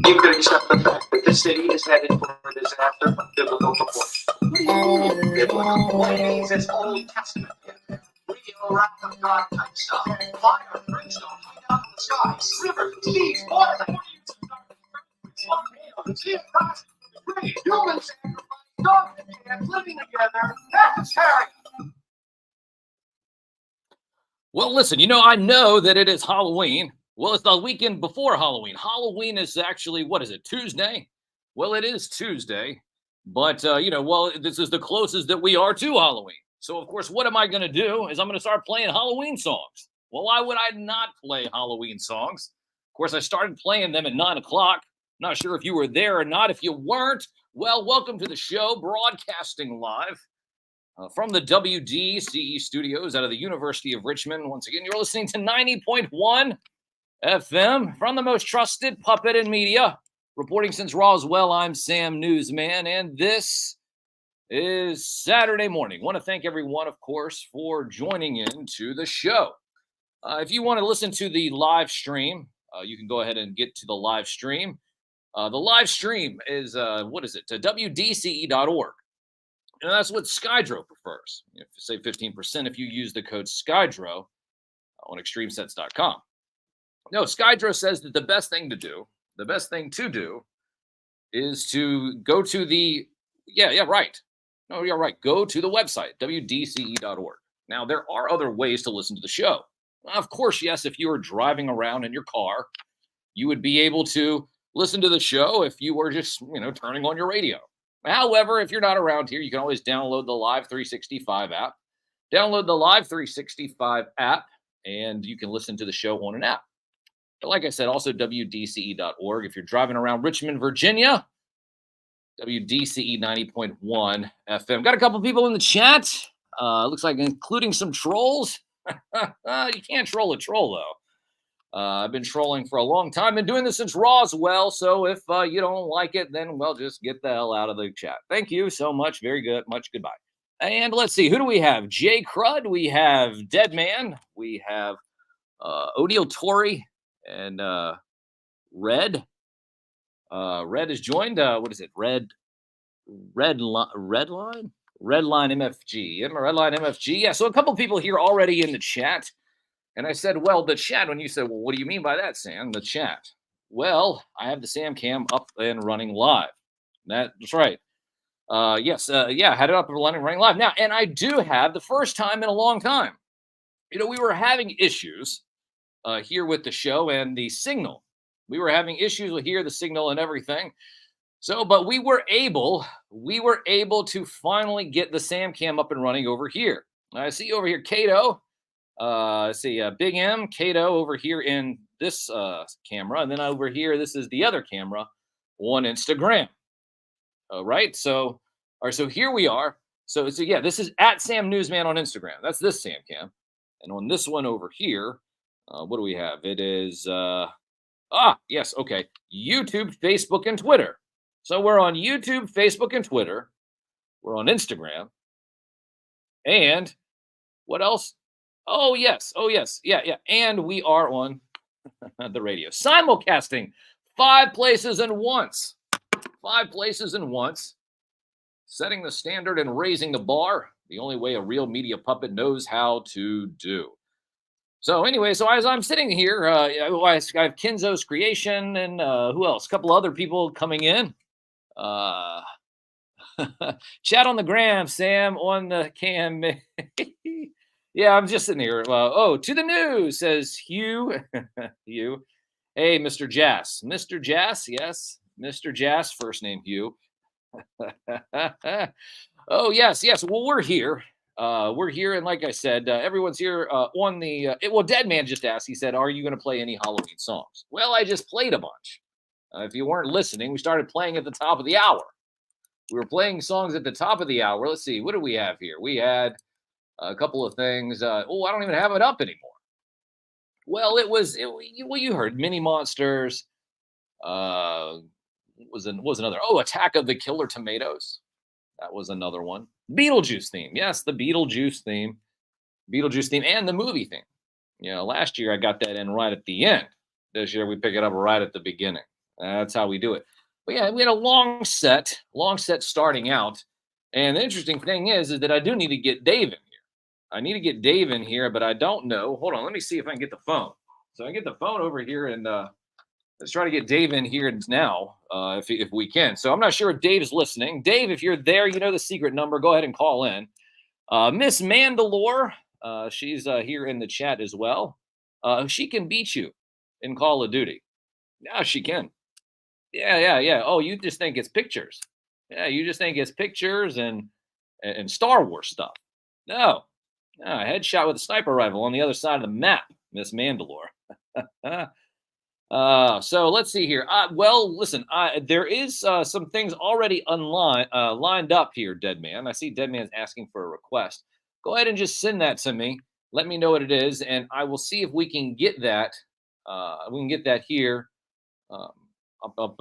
You could accept the fact that the city is headed for a disaster from biblical proportions. Biblical. What it means is Old Testament. Real wrath of God type stuff. Fire, brimstone, coming down from the skies. Rivers, seas, boiling. Human sacrifice, dog and cat living together. Vegetarian. Well, listen, I know that it is Halloween. Well, it's the weekend before Halloween. Halloween is actually, what is it, Tuesday? Well, it is Tuesday. But, this is the closest that we are to Halloween. So, of course, what am I going to do is I'm going to start playing Halloween songs. Well, why would I not play Halloween songs? Of course, I started playing them at 9 o'clock. Not sure if you were there or not. If you weren't, well, welcome to the show, broadcasting live from the WDCE studios out of the University of Richmond. Once again, you're listening to 90.1 FM from the most trusted puppet in media. Reporting since Roswell, I'm Sam Newsman, and this is Saturday morning. Want to thank everyone, of course, for joining in to the show. If you want to listen to the live stream, you can go ahead and get to the live stream. The live stream is, WDCE.org. And that's what Skydro prefers. Save 15% if you use the code Skydro on extremesets.com. No, Skydro says that the best thing to do is to go to the, go to the website, WDCE.org. Now, there are other ways to listen to the show. Of course, yes, if you were driving around in your car, you would be able to listen to the show if you were just, turning on your radio. However, if you're not around here, you can always download the Live 365 app. Download the Live 365 app, and you can listen to the show on an app. But like I said, also WDCE.org. If you're driving around Richmond, Virginia, WDCE 90.1 FM. Got a couple people in the chat. Looks like including some trolls. You can't troll a troll, though. I've been trolling for a long time. Been doing this since Roswell. So if you don't like it, then, well, just get the hell out of the chat. Thank you so much. Very good. Much goodbye. And let's see. Who do we have? Jay Crud. We have Dead Man. We have O'Neill Torrey and Red. Red is joined. What is it? Red Line MFG. Red Line MFG. Yeah, so a couple people here already in the chat. And I said, well, the chat, when you said, well, what do you mean by that, Sam? The chat. Well, I have the Sam Cam up and running live. That's right. I had it up and running live. Now, and I do have the first time in a long time. We were having issues here with the show and the signal. We were having issues with the signal and everything. So, but we were able to finally get the Sam Cam up and running over here. I see over here, Cato. Big M, Cato over here in this camera, and then over here, this is the other camera on Instagram. All right, so here we are. So this is at Sam Newsman on Instagram. That's this Sam Cam, and on this one over here, what do we have? It is YouTube, Facebook, and Twitter. So we're on YouTube, Facebook, and Twitter. We're on Instagram, and what else? Oh, yes. Yeah. And we are on the radio. Simulcasting 5 places and once. 5 places and once. Setting the standard and raising the bar. The only way a real media puppet knows how to do. So anyway, so as I'm sitting here, I have Kinzo's Creation and who else? A couple other people coming in. Chat on the gram, Sam on the cam. Yeah, I'm just sitting here. To the news, says Hugh. Hugh. Hey, Mr. Jass. Mr. Jass, yes. Mr. Jass, first name Hugh. Oh, yes. Well, we're here. And like I said, everyone's here on the... Dead Man just asked. He said, are you going to play any Halloween songs? Well, I just played a bunch. If you weren't listening, we started playing at the top of the hour. We were playing songs at the top of the hour. Let's see. What do we have here? We had... a couple of things. I don't even have it up anymore. Well, you heard Mini Monsters. Was another. Attack of the Killer Tomatoes. That was another one. Beetlejuice theme. Yes, the Beetlejuice theme and the movie theme. Last year I got that in right at the end. This year we pick it up right at the beginning. That's how we do it. But yeah, we had a long set starting out. And the interesting thing is that I do need to get Dave in here. I need to get Dave in here, but I don't know. Hold on, let me see if I can get the phone. So I get the phone over here, and let's try to get Dave in here now, if we can. So I'm not sure if Dave's listening. Dave, if you're there, you know the secret number. Go ahead and call in. Miss Mandalore, she's here in the chat as well. She can beat you in Call of Duty. Yeah, she can. Yeah. Oh, you just think it's pictures. Yeah, you just think it's pictures and Star Wars stuff. No, headshot with a sniper rifle on the other side of the map, Miss Mandalore. So let's see here. Well, listen, there is some things already lined up here, Deadman. I see Deadman's asking for a request. Go ahead and just send that to me. Let me know what it is, and I will see if we can get that. We can get that here. Up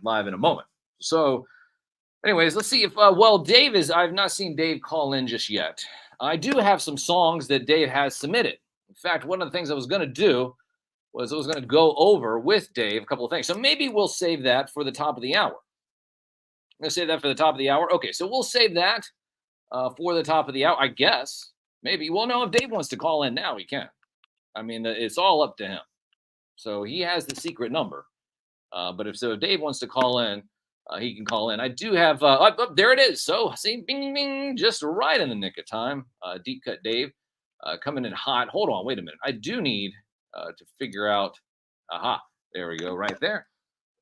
live in a moment. So, anyways, let's see if Dave is. I've not seen Dave call in just yet. I do have some songs that Dave has submitted. In fact, one of the things I was going to do was I was going to go over with Dave a couple of things. So maybe we'll save that for the top of the hour. I'm going to save that for the top of the hour. Okay, so we'll save that for the top of the hour, I guess. Maybe. Well, no, if Dave wants to call in now, he can. I mean, it's all up to him. So he has the secret number. But if Dave wants to call in, he can call in. I do have, there it is. So see, bing, bing, just right in the nick of time. Deep cut Dave coming in hot. Hold on, wait a minute. I do need to figure out, there we go, right there.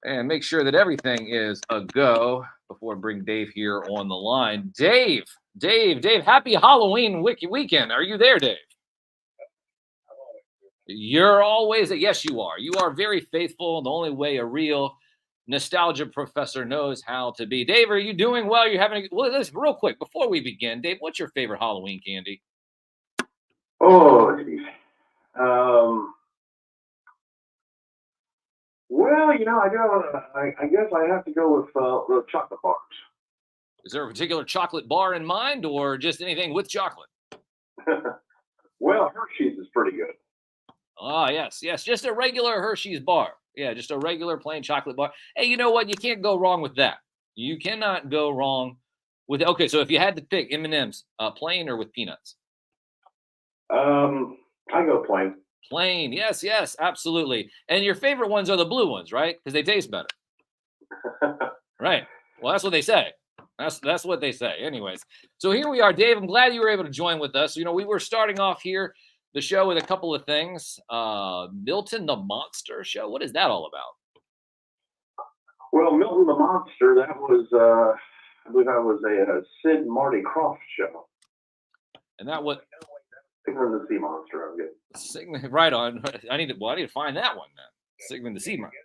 And make sure that everything is a go before I bring Dave here on the line. Dave, happy Halloween weekend. Are you there, Dave? You're always, yes, you are. You are very faithful. The only way a real nostalgia professor knows how to be. Dave, are you doing well? You're having, well, listen, real quick, before we begin, Dave, what's your favorite Halloween candy? Oh, geez. Well, I guess I have to go with chocolate bars. Is there a particular chocolate bar in mind, or just anything with chocolate? Well, Hershey's is pretty good. Ah, yes, just a regular Hershey's bar. Yeah, just a regular plain chocolate bar. Hey, you know what? You can't go wrong with that. You cannot go wrong with. Okay, so if you had to pick M&Ms, plain or with peanuts? I go plain. Plain, yes, absolutely. And your favorite ones are the blue ones, right? Because they taste better. Right. Well, that's what they say. That's what they say. Anyways, so here we are, Dave. I'm glad you were able to join with us. You know, we were starting off here the show with a couple of things. Milton the Monster Show. What is that all about? Well, Milton the Monster, that was, I believe that was a Sid Marty Krofft show. And that was Sigmund the Sea Monster. I'm good. Right on. I need to find that one then. Sigmund the Sea Monster.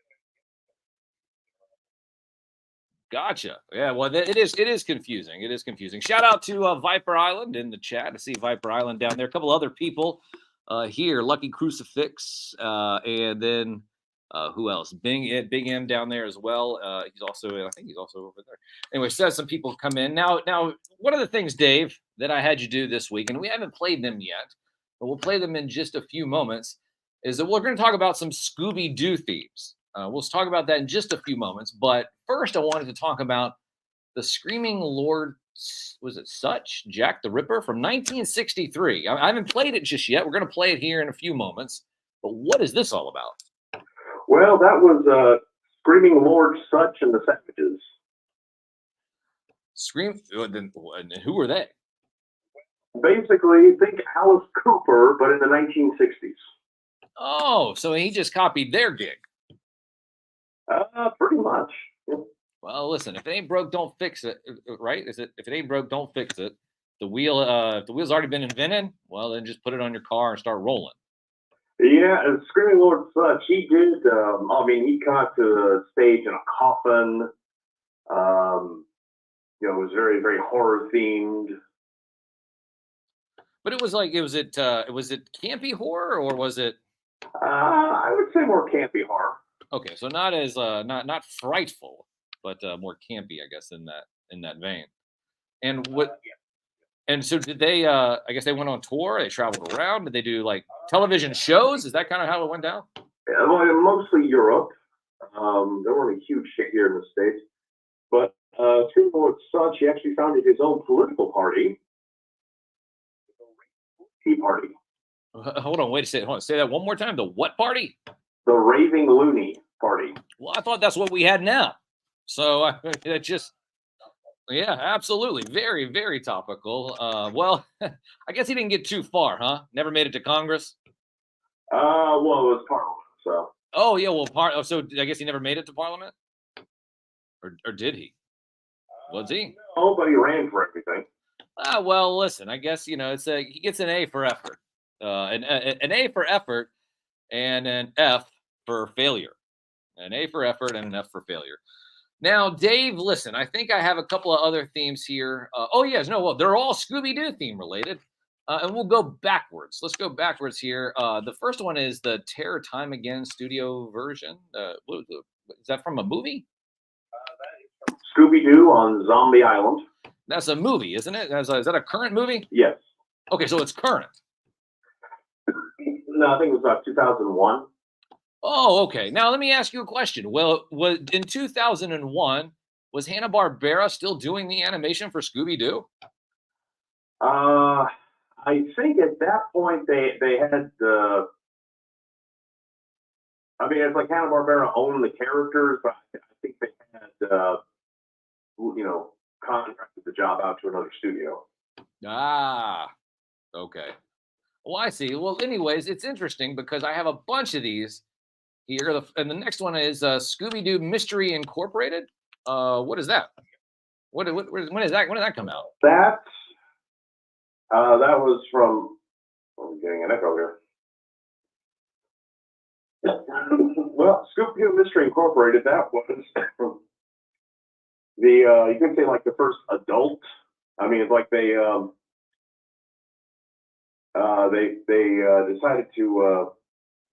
Gotcha. Yeah, well, it is confusing. It is confusing. Shout out to Viper Island in the chat. I see Viper Island down there. A couple other people here. Lucky Crucifix, and then who else? Big M down there as well. I think he's also over there. Anyway, says some people come in now. One of the things, Dave, that I had you do this week, and we haven't played them yet, but we'll play them in just a few moments, is that we're going to talk about some Scooby-Doo themes. We'll talk about that in just a few moments. But first, I wanted to talk about the Screaming Lord, was it Such? Jack the Ripper from 1963. I haven't played it just yet. We're going to play it here in a few moments. But what is this all about? Well, that was Screaming Lord Such and the Savages. Who were they? Basically, think Alice Cooper, but in the 1960s. Oh, so he just copied their gig. Pretty much. Well, listen, if it ain't broke, don't fix it, right? If it ain't broke, don't fix it. The wheel, if the wheel's already been invented, well, then just put it on your car and start rolling. Yeah, and Screaming Lord Such, he did, he got to the stage in a coffin. It was very, very horror themed. But it was like, was it campy horror, or was it? I would say more campy horror. Okay, so not as not frightful, but more campy, I guess, in that vein. And what? And so did they? I guess they went on tour. They traveled around. Did they do like television shows? Is that kind of how it went down? Yeah, well, mostly Europe. They weren't a huge hit here in the States. But through as such, he actually founded his own political party, Tea Party. Hold on, wait a second. Hold on, say that one more time. The what party? The Raving Loony Party. Well, I thought that's what we had now. So it just, yeah, absolutely. Very, very topical. Well, I guess he didn't get too far, huh? Never made it to Congress? Well, it was Parliament, so. Oh, yeah, well, so I guess he never made it to Parliament? Or did he? Was he? No, but he ran for everything. Well, listen, I guess, you know, he gets an A for effort. An A for effort and an F for failure. An A for effort and an F for failure. Now, Dave, listen, I think I have a couple of other themes here. Well, they're all Scooby-Doo theme related. And we'll go backwards. Let's go backwards here. The first one is the Terror Time Again studio version. Is that from a movie? Scooby-Doo on Zombie Island. That's a movie, isn't it? Is that a current movie? Yes. Okay, so it's current. No, I think it was about 2001. Oh, okay. Now let me ask you a question. Well, in 2001, was Hanna-Barbera still doing the animation for Scooby-Doo? I think at that point they had I mean, it's like Hanna-Barbera owned the characters, but I think they had contracted the job out to another studio. Ah, okay. Well, I see. Well, anyways, it's interesting because I have a bunch of these here. And the next one is Scooby-Doo Mystery Incorporated. What is that? When is that? When did that come out? That was from. I'm getting an echo here. Well, Scooby-Doo Mystery Incorporated. That was you could say like the first adult. I mean, it's like they decided to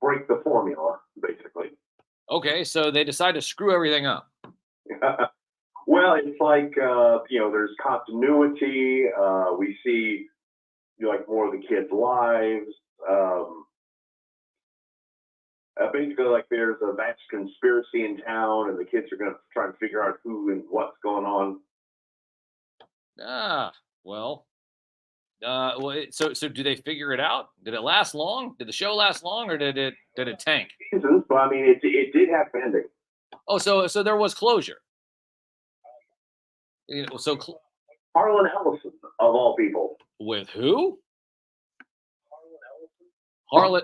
break the formula, basically. Okay, so they decide to screw everything up. Well, it's like there's continuity. We see like more of the kids' lives. Basically, like there's a vast conspiracy in town, and the kids are going to try and figure out who and what's going on. So do they figure it out? Did it last long? Did the show last long, or did it tank? Seasons, but I mean, it did have ending. Oh, so there was closure. Harlan Ellison, of all people. With who? Harlan.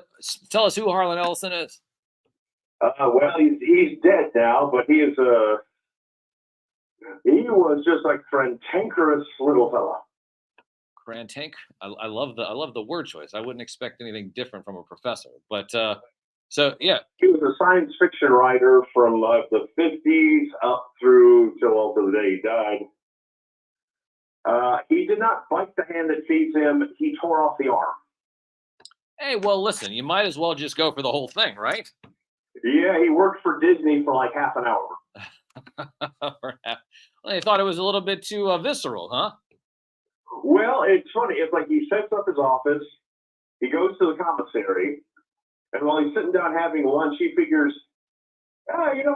Tell us who Harlan Ellison is. Well, he's dead now, but he was just like cantankerous little fella. I love the word choice. I wouldn't expect anything different from a professor. But so yeah, he was a science fiction writer from the 50s up through till the day he died. He did not bite the hand that feeds him. He tore off the arm. Hey, well, listen, you might as well just go for the whole thing, right? Yeah, he worked for Disney for like half an hour. Well, they thought it was a little bit too visceral, huh? Well, it's funny. It's like he sets up his office, he goes to the commissary, and while he's sitting down having lunch, he figures,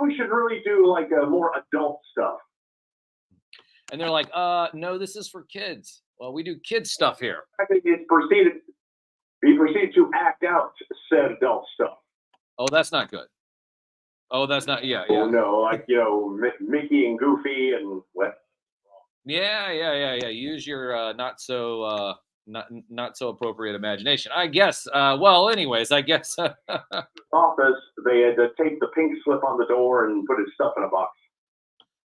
we should really do like more adult stuff. And they're like, no, this is for kids. Well, we do kids stuff here. I think he proceeded to act out said adult stuff. Oh, that's not good. Oh, that's not, yeah. Oh, no, like, Mickey and Goofy and what? Yeah. Use your not so appropriate imagination, I guess. Well, anyways, I guess. Office, they had to tape the pink slip on the door and put his stuff in a box.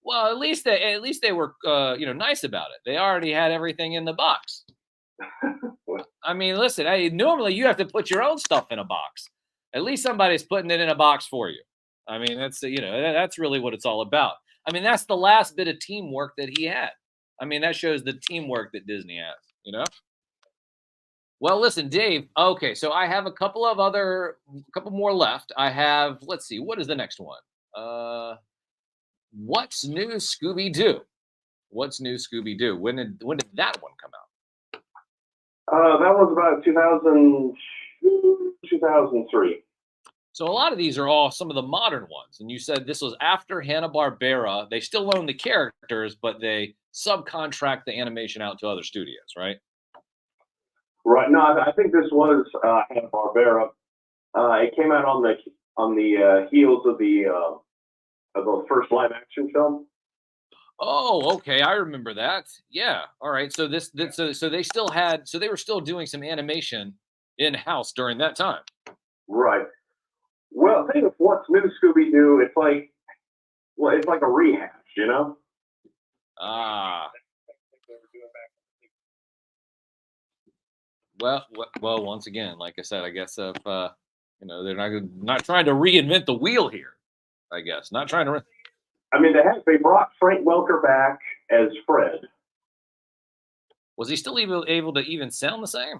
Well, at least they were nice about it. They already had everything in the box. I mean, listen, normally you have to put your own stuff in a box. At least somebody's putting it in a box for you. I mean, that's really what it's all about. I mean, that's the last bit of teamwork that he had. I mean, that shows the teamwork that Disney has, Well, listen, Dave. Okay, so I have a couple more left. I have, let's see, what is the next one? What's New Scooby-Doo? What's New Scooby-Doo? When did that one come out? That was about 2002, 2003. So a lot of these are all some of the modern ones. And you said this was after Hanna-Barbera. They still own the characters, but they subcontract the animation out to other studios, right? Right. No, I think this was Hanna-Barbera. It came out on the heels of the first live action film. Oh, okay. I remember that. Yeah. All right. So so they still had, so they were still doing some animation in-house during that time. Right. Well, think of what's new Scooby Doo. It's like, well, it's like a rehash, you know. Ah. Well. Once again, like I said, I guess if they're not trying to reinvent the wheel here. I guess not trying to. I mean, they brought Frank Welker back as Fred. Was he still able to even sound the same?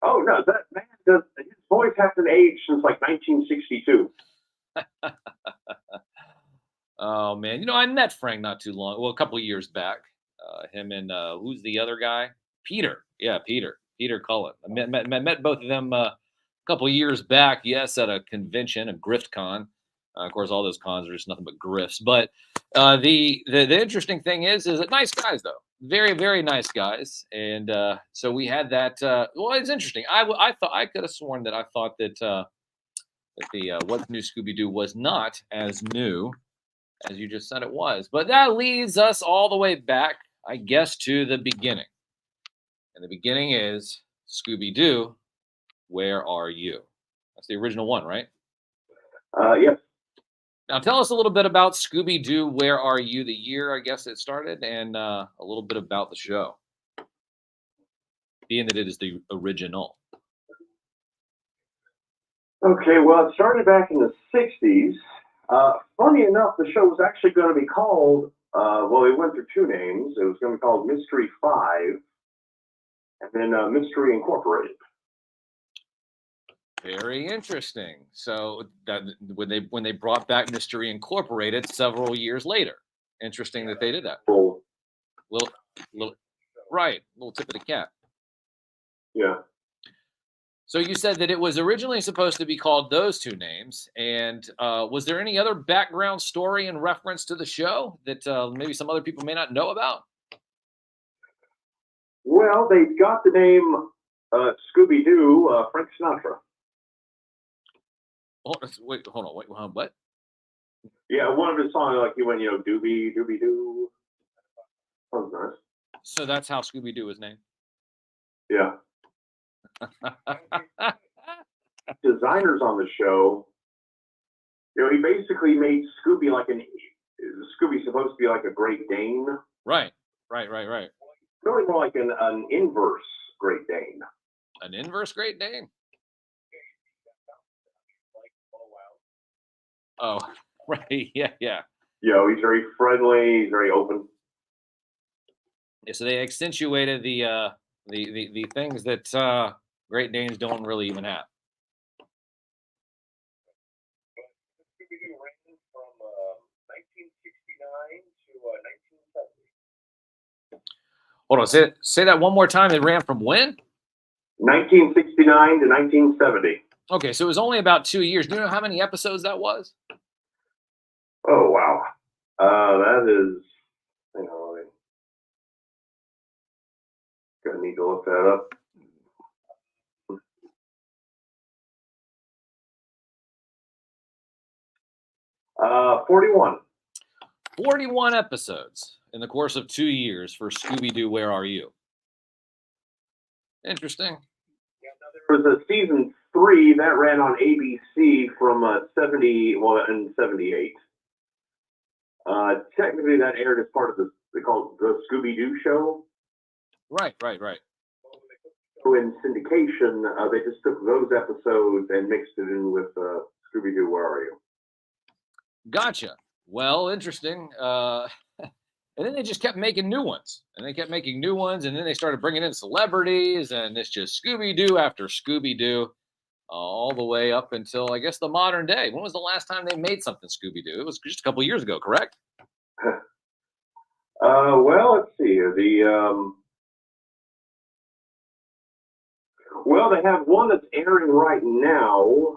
Oh no, that man does. His voice hasn't aged since like 1962. Oh man, I met Frank not too long. Well, a couple of years back. Him and who's the other guy? Peter. Yeah, Peter Cullen. I met both of them a couple of years back. Yes, at a convention, a grift con. Of course, all those cons are just nothing but grifts. But the interesting thing is that nice guys though, very very nice guys. And so we had that. Well, it's interesting. I thought I could have sworn that I thought that the What's New Scooby Doo was not as new as you just said it was. But that leads us all the way back, I guess, to the beginning. And the beginning is Scooby Doo, Where Are You? That's the original one, right? Yes. Now, tell us a little bit about Scooby Doo, Where Are You? The year, I guess, it started, and a little bit about the show, being that it is the original. Okay, well, it started back in the 60s. Funny enough, the show was actually going to be called, it went through two names. It was going to be called Mystery 5 and then Mystery Incorporated. Very interesting. So that when they brought back Mystery Incorporated several years later. Interesting that they did that. Well, Little right, little tip of the cap. yeah. So you said that it was originally supposed to be called those two names, and was there any other background story in reference to the show that maybe some other people may not know about? Well, they got the name Scooby Doo, Frank Sinatra. Wait, hold on. What? Yeah, one of his songs, like he went, doobie, doobie doo. That was nice. So that's how Scooby Doo was named. Yeah. Designers on the show, he basically made Scooby Scooby's supposed to be like a Great Dane. Right. Really more like an inverse Great Dane. An inverse Great Dane? Oh, right. Yeah. He's very friendly. He's very open. Yeah. So they accentuated the things that Great Danes don't really even have. Scooby-Doo ran from 1969 to 1970. Hold on. Say that one more time. It ran from when? 1969 to 1970. Okay, so it was only about 2 years. Do you know how many episodes that was? Oh, wow. That is, gonna need to look that up. 41. 41 episodes in the course of 2 years for Scooby-Doo, Where Are You? Interesting. Yeah, there was a season 3 that ran on ABC from in 78. Technically, that aired as part of they call it the Scooby-Doo Show. Right. So in syndication, they just took those episodes and mixed it in with Scooby-Doo, Where Are You? Gotcha. Well, interesting. And then they just kept making new ones. And then they started bringing in celebrities, and it's just Scooby-Doo after Scooby-Doo, all the way up until, I guess, the modern day. When was the last time they made something Scooby-Doo? It was just a couple of years ago, correct? Well, let's see here. Well, they have one that's airing right now.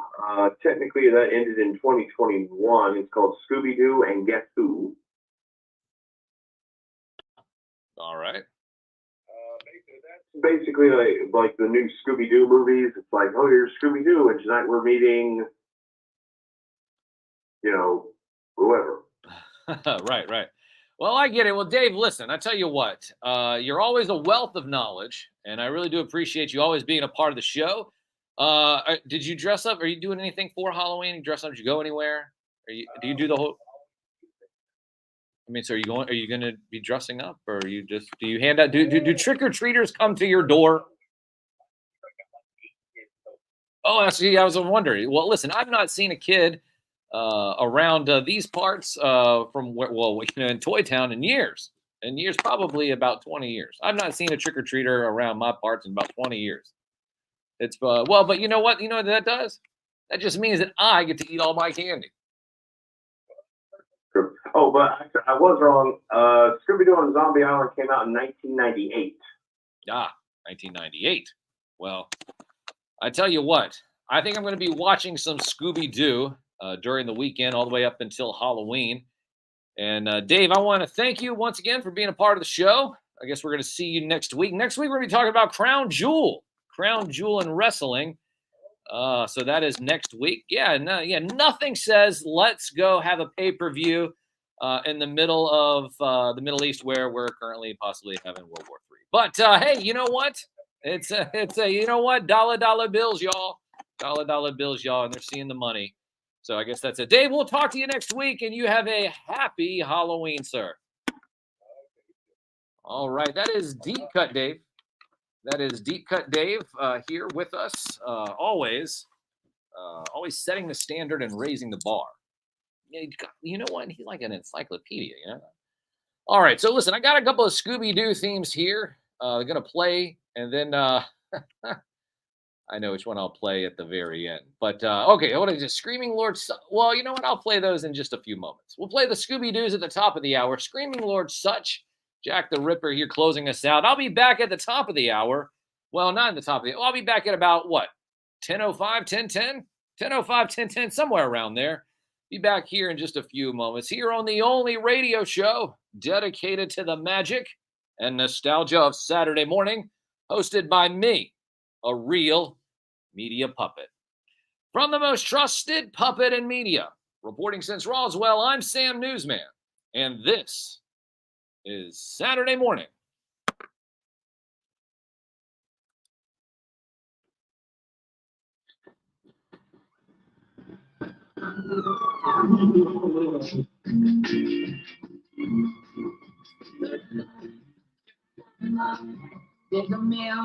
Technically, that ended in 2021. It's called Scooby-Doo and Guess Who. All right. Basically like the new Scooby-Doo movies. It's like, oh, here's Scooby-Doo, and tonight we're meeting, whoever. Right. Well, I get it. Well, Dave, listen, I tell you what, you're always a wealth of knowledge, and I really do appreciate you always being a part of the show. Did you dress up? Are you doing anything for Halloween? You dress up? Did you go anywhere? Do you do the whole? I mean, so are you going to be dressing up, or do you hand out? Do trick or treaters come to your door? Oh, actually, I was wondering. Well, listen, I've not seen a kid around these parts in Toy Town in years, probably about 20 years. I've not seen a trick or treater around my parts in about 20 years. It's but you know what? You know what that does? That just means that I get to eat all my candy. Oh, but I was wrong. Scooby-Doo on Zombie Island came out in 1998. 1998. Well, I tell you what, I think I'm going to be watching some Scooby-Doo during the weekend, all the way up until Halloween. And Dave, I want to thank you once again for being a part of the show. I guess we're going to see you next week. Next week, we're going to be talking about Crown Jewel and wrestling. So that is next week. Nothing says let's go have a pay-per-view in the middle of the Middle East, where we're currently possibly having World War III. But hey, you know what? It's you know what? Dollar bills, y'all. Dollar bills, y'all, and they're seeing the money. So I guess that's it. Dave, we'll talk to you next week, and you have a happy Halloween, sir. All right, that is Deep Cut Dave. That is Deep Cut Dave here with us, always setting the standard and raising the bar. You know what? He's like an encyclopedia, you know? All right, so listen, I got a couple of Scooby-Doo themes here. They're going to play, and then I know which one I'll play at the very end. But, okay, what is it? Screaming Lord... Well, you know what? I'll play those in just a few moments. We'll play the Scooby-Doos at the top of the hour. Screaming Lord Such, Jack the Ripper here closing us out. I'll be back at the top of the hour. Well, not at the top of the hour. I'll be back at about, 10:05, 10:10? 10:05, 10:10, somewhere around there. Be back here in just a few moments, here on the only radio show dedicated to the magic and nostalgia of Saturday morning, hosted by me, a real media puppet. From the most trusted puppet in media, reporting since Roswell, I'm Sam Newsman, and this is Saturday Morning. There's a mail.